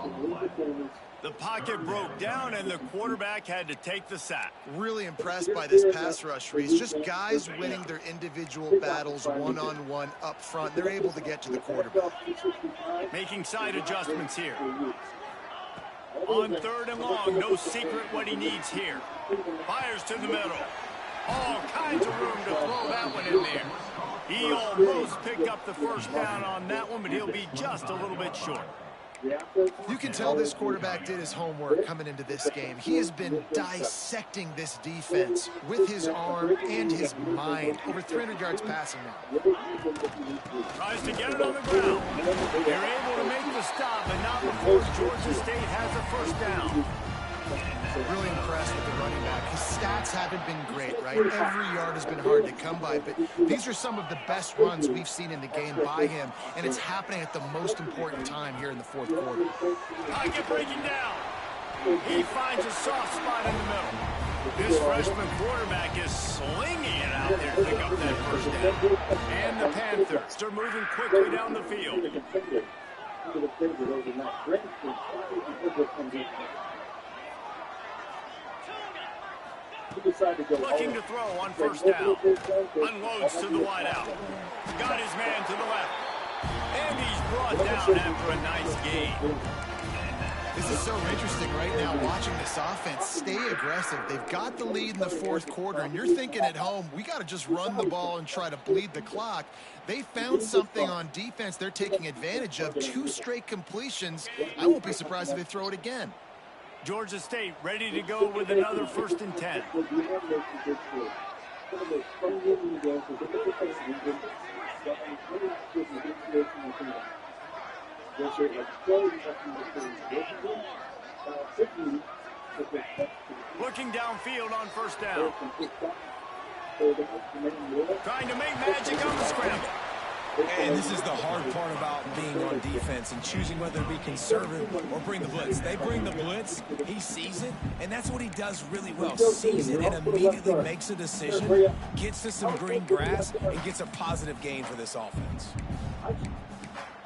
The pocket broke down, and the quarterback had to take the sack. Really impressed by this pass rush, Reese. Just guys winning their individual battles one-on-one up front. They're able to get to the quarterback. Making side adjustments here. On 3rd and long, no secret what he needs here. Fires to the middle. All kinds of room to throw that one in there. He almost picked up the first down on that one, but he'll be just a little bit short. You can tell this quarterback did his homework coming into this game. He has been dissecting this defense with his arm and his mind. Over 300 yards passing now. Tries to get it on the ground. They're able to make the stop, but not before Georgia State has a first down. Really impressed with the running back. His stats haven't been great, right? Every yard has been hard to come by, but these are some of the best runs we've seen in the game by him, and it's happening at the most important time here in the 4th quarter. Pocket breaking down. He finds a soft spot in the middle. This freshman quarterback is slinging it out there to pick up that first down. And the Panthers are moving quickly down the field. Looking to throw on first down. Unloads to the wideout. Got his man to the left. And he's brought down after a nice gain. This is so interesting right now, watching this offense stay aggressive. They've got the lead in the 4th quarter, and you're thinking at home, we got to just run the ball and try to bleed the clock. They found something on defense they're taking advantage of. 2 straight completions. I won't be surprised if they throw it again. Georgia State ready to go with another 1st and 10. Looking downfield on first down. Trying to make magic on the scramble. And this is the hard part about being on defense and choosing whether to be conservative or bring the blitz. They bring the blitz, he sees it, and that's what he does really well. Sees it and immediately makes a decision, gets to some green grass, and gets a positive gain for this offense.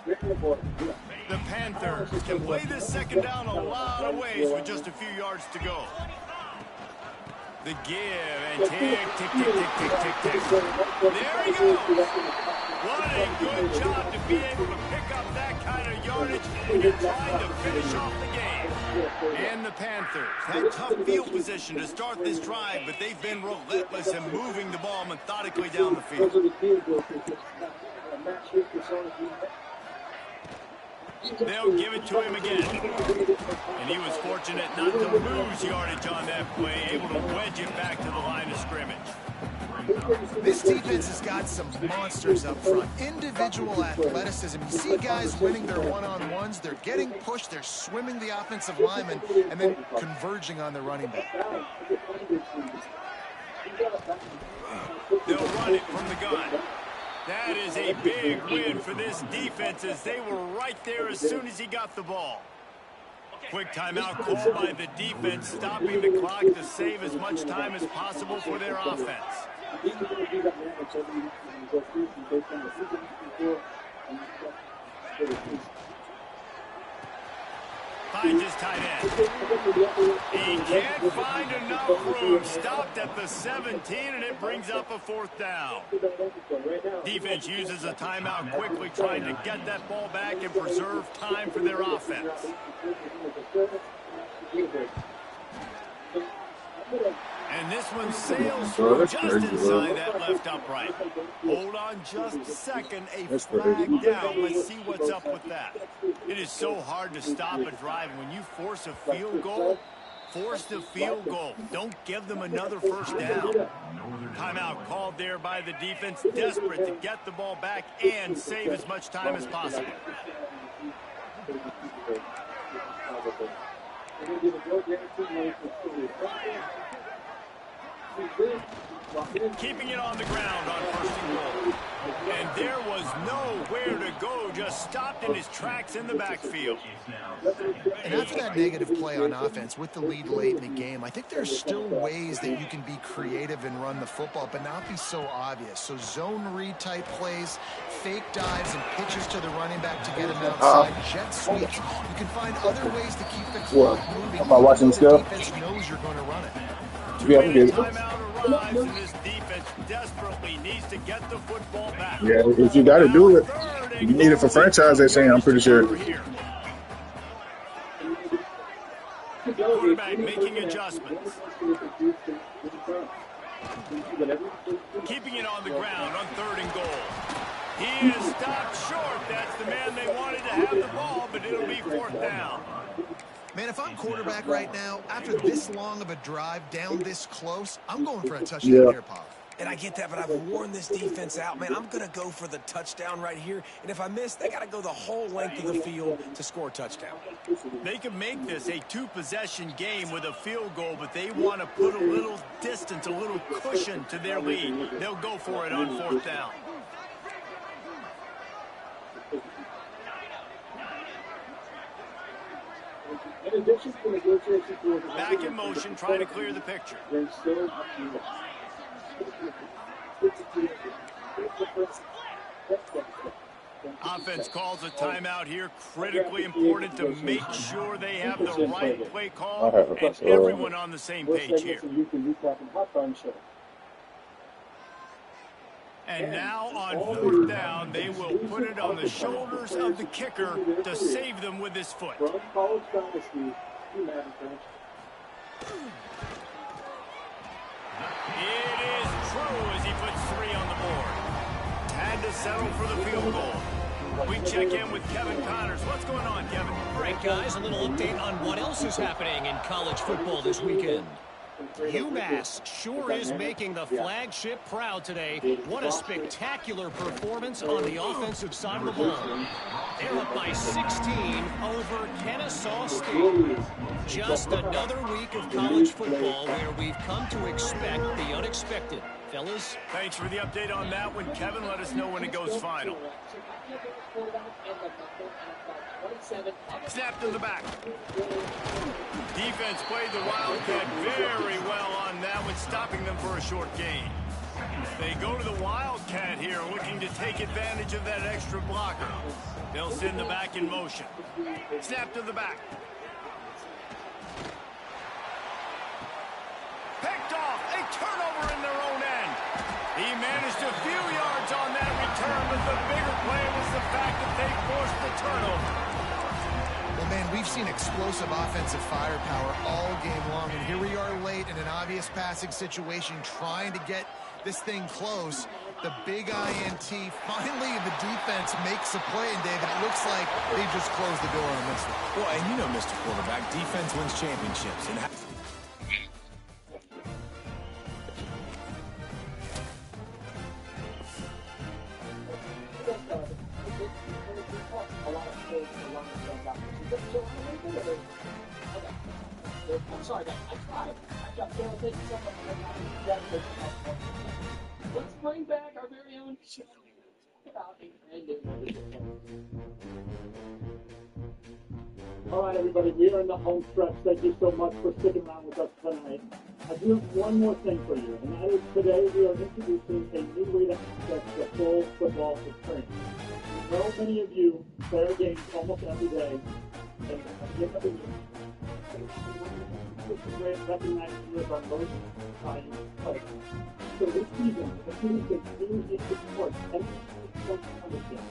The Panthers can play this second down a lot of ways with just a few yards to go. The give and tick, tick, tick, tick, tick, tick, tick. There he goes. What a good job to be able to pick up that kind of yardage when you're trying to finish off the game. And the Panthers had tough field position to start this drive, but they've been relentless in moving the ball methodically down the field. They'll give it to him again. And he was fortunate not to lose yardage on that play, able to wedge it back to the line of scrimmage. This defense has got some monsters up front. Individual athleticism. You see guys winning their one-on-ones. They're getting pushed. They're swimming the offensive lineman and then converging on the running back. They'll run it from the gun. That is a big win for this defense as they were right there as soon as he got the ball. Quick timeout call by the defense, stopping the clock to save as much time as possible for their offense. Finds his tight end. He can't find enough room. Stopped at the 17, and it brings up a 4th down. Defense uses a timeout quickly, trying to get that ball back and preserve time for their offense. And this one sails through just inside that left upright. Hold on just a second. A flag down. Let's see what's up with that. It is so hard to stop a drive. When you force a field goal, force the field goal. Don't give them another first down. Timeout called there by the defense, desperate to get the ball back and save as much time as possible. Keeping it on the ground on 1st and goal. And there was nowhere to go, just stopped in his tracks in the backfield. And after that negative play on offense with the lead late in the game, I think there's still ways that you can be creative and run the football, but not be so obvious. So zone read type plays, fake dives and pitches to the running back to get him outside, jet sweeps. You can find other ways to keep the clock moving. Am I watching The still? defense knows you're going to run it. Yeah, I'm good. Timeout arrives, and this defense desperately needs to get the football back. Yeah, if you got to do it, you need it for franchise. They're saying, I'm pretty sure. Quarterback making adjustments. Keeping it on the ground on 3rd and goal. He is stopped short. That's the man they wanted to have the ball, but it'll be 4th down. Man, if I'm quarterback right now, after this long of a drive down this close, I'm going for a touchdown here, Pop. And I get that, but I've worn this defense out, man. I'm going to go for the touchdown right here. And if I miss, they got to go the whole length of the field to score a touchdown. They can make this a 2-possession game with a field goal, but they want to put a little distance, a little cushion to their lead. They'll go for it on 4th down. Back in motion, trying to clear the picture. Offense calls a timeout here. Critically important to make sure they have the right play call and everyone on the same page here. And now on 4th down, they will put it on the shoulders of the kicker to save them with his foot. It is true as he puts 3 on the board. Had to settle for the field goal. We check in with Kevin Connors. What's going on, Kevin? All right, guys, a little update on what else is happening in college football this weekend. UMass sure is making the flagship proud today. What a spectacular performance on the offensive side of the ball. They're up by 16 over Kennesaw State. Just another week of college football where we've come to expect the unexpected. Fellas? Thanks for the update on that one, Kevin. Let us know when it goes final. Snapped in the back. Defense played the Wildcat very well on that one, stopping them for a short gain. They go to the Wildcat here, looking to take advantage of that extra blocker. They'll send the back in motion. Snap to the back. Picked off. A turnover in their own end. He managed a few yards on that return, but the bigger play was the fact that they forced the turnover. Well, man, we've seen explosive offensive firepower all game long, and here we are late in an obvious passing situation trying to get this thing close. The big INT, finally the defense makes a play, and David, it looks like they just closed the door on this one. Well, and you know, Mr. Quarterback, defense wins championships. And I'm sorry, guys. I tried. I got to take someone. Let's bring back our very own show about a brand new. All right, everybody, we are in the home stretch. Thank you so much for sticking around with us tonight. I do have one more thing for you, and that is today we are introducing a new way to access the full football experience. We know many of you play our games almost every day, and at the end of the year, recognize you as our most valued player. So this season, the team is really need to support every membership.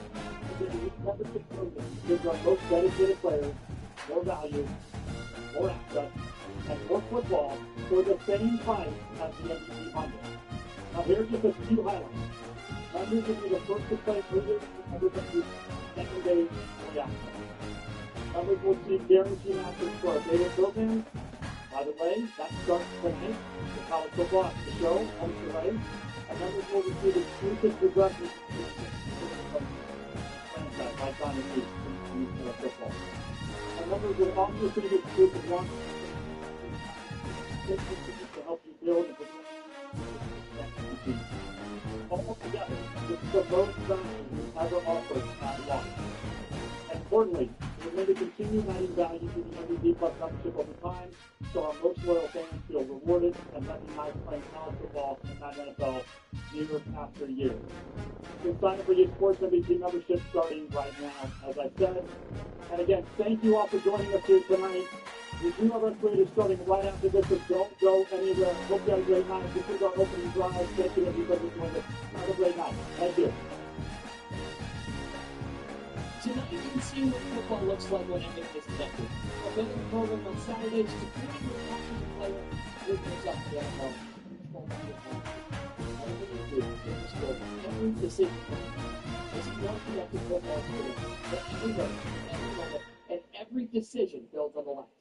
This membership program gives our most dedicated players more value, more access, and more football for the same price as the MVP bundle. Now here's just a few highlights. Members will be the first to play privilege, members will be second day early access. Members will receive guaranteed access to our beta program. By the way, that starts tonight. The college football the show on today. And members will receive exclusive progressions like on the football. And members will also receive exclusive launch to help you build and teams. Altogether, it's the most value we've ever offered at launch. And importantly, we're going to continue adding value to the MVP Plus membership over time, so our most loyal fans feel rewarded and recognized playing college football and not NFL year after year. You can sign up for your Sports MVP membership starting right now, as I said. And again, thank you all for joining us here tonight. We do have our creators starting right after this, so don't go anywhere. Hope you have a great night. This is our opening drive. Thank you, everybody, for joining us. Have a great night. Thank you. Tonight you can see what football looks like when everything is connected. A building program on Saturdays to create your options of player with yourself to NFL. Everything you do in the sport, every decision is more connected football experience. That every vote, every moment, and every decision builds on the line.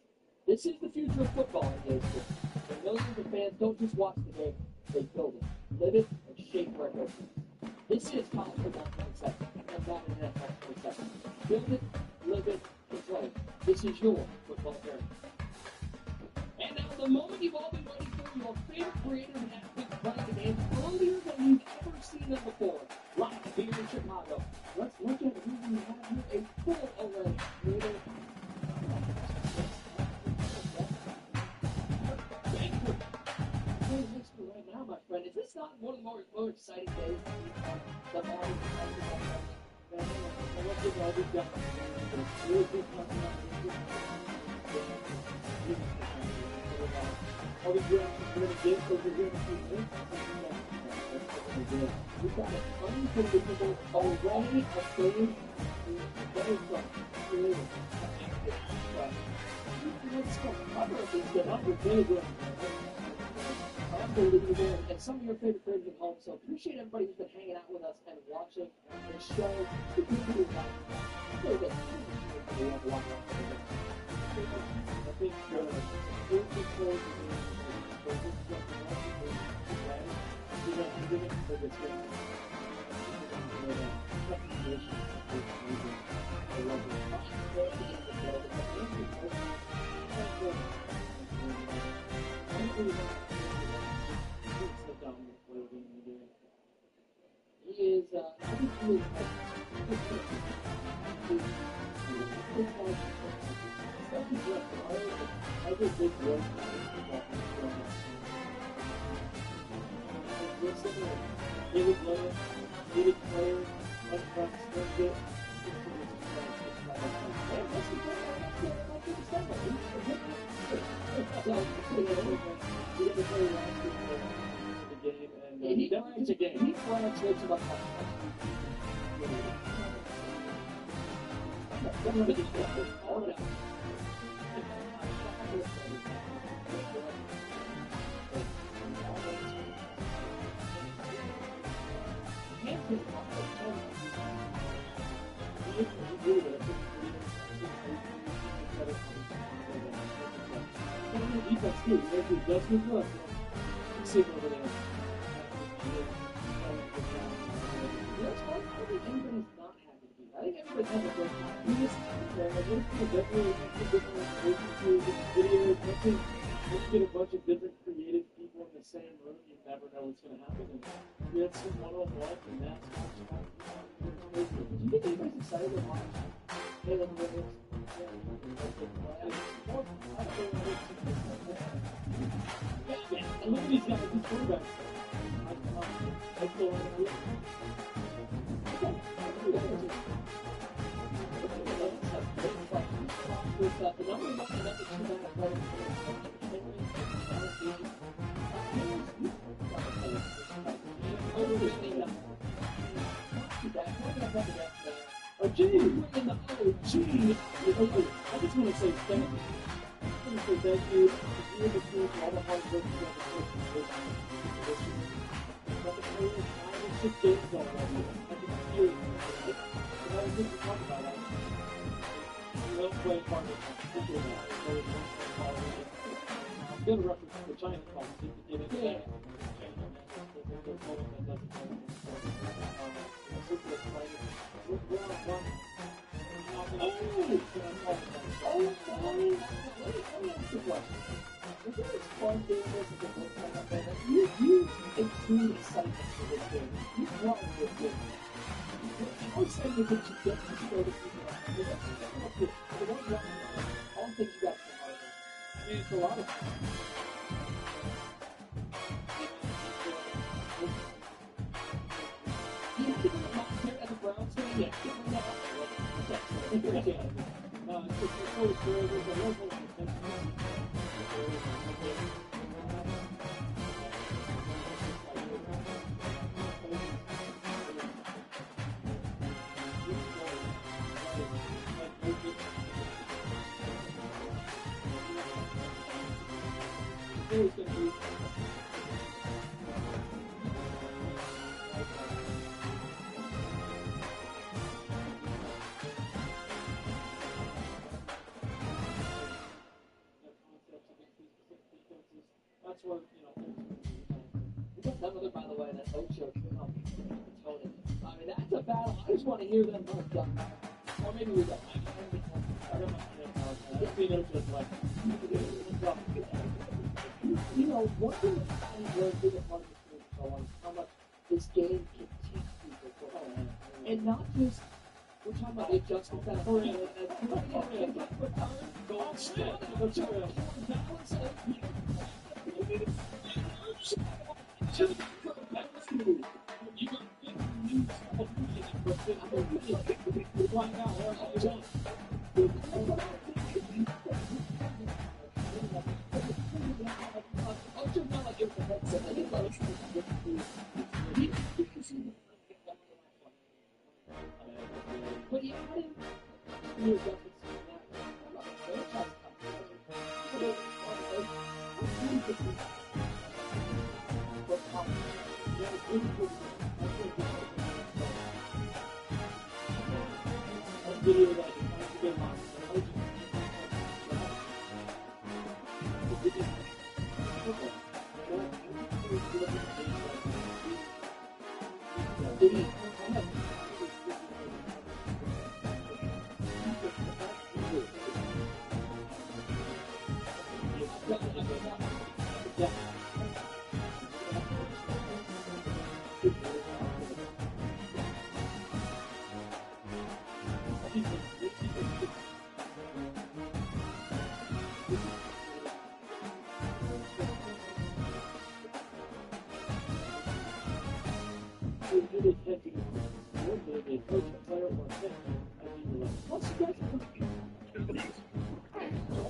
This is the future of football in today's sport. And millions of fans don't just watch the game, they build it, live it, and shape where it goes. This is college football 27, and not an NFL 27. Build it, live it, control it. This is your football journey. And now the moment you've all been waiting for, your favorite creator and athlete playing the game earlier than you've ever seen them before. Live here in Chicago. Let's look at who we have here, a full array creator. Right now, my friend, is this not one of the more exciting days? The ball is we've got an unbelievable array of players very from creative. Let's go cover this stuff up with Billy. Unbelievable, and some of your favorite creators at home. So appreciate everybody who's been hanging out with us and watching the show. The people who have really been I think he is, I think he is David Blair, David Clare, Frank Springfield. He definitely a game. He fluctuates about defense too. You make the adjustments up. See him over there. That's why I think everybody's not happy to be. I think everybody's having a great time. We listen to it, man. Like, let's get definitely videos. Let's get a bunch of different creative people in the same room. You never know what's going to happen. And we had some one-on-one, and that's do you think anybody's excited to watch Caleb Williams? Yeah, and look at these guys, these quarterbacks. I still want to do it. Oh, gee, we're in the gee. I just want to say thank you. I want to say thank you to the team for all the hard work you guys have put in. But the players, 5 or 6 games already. I can hear it. And I was just talking about that. We don't play partners. I'm going to reference the China policy to get into that. it's fun doing this as a book kind of thing. You exude excitement for this game. You want this game. I was saying is that you get to show the people around. The one running around, I don't think you got some harder. I mean, it's a lot of fun. You have to go to last year at the Browns game? Yeah. It's so fair. There's a level of intensity. That's where, We got another, by the way, that Ocho came up and told it. I mean, that's a battle. I just want to hear them both done. Or maybe we don't. I don't know. Just being just like, one thing that I learned being a part of this group so on is how much this game can teach people football. And not just, we're talking about the adjustment that but you had him new adjustments video that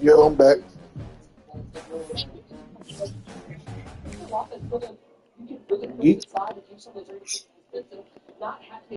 Yo, I'm back. Geek.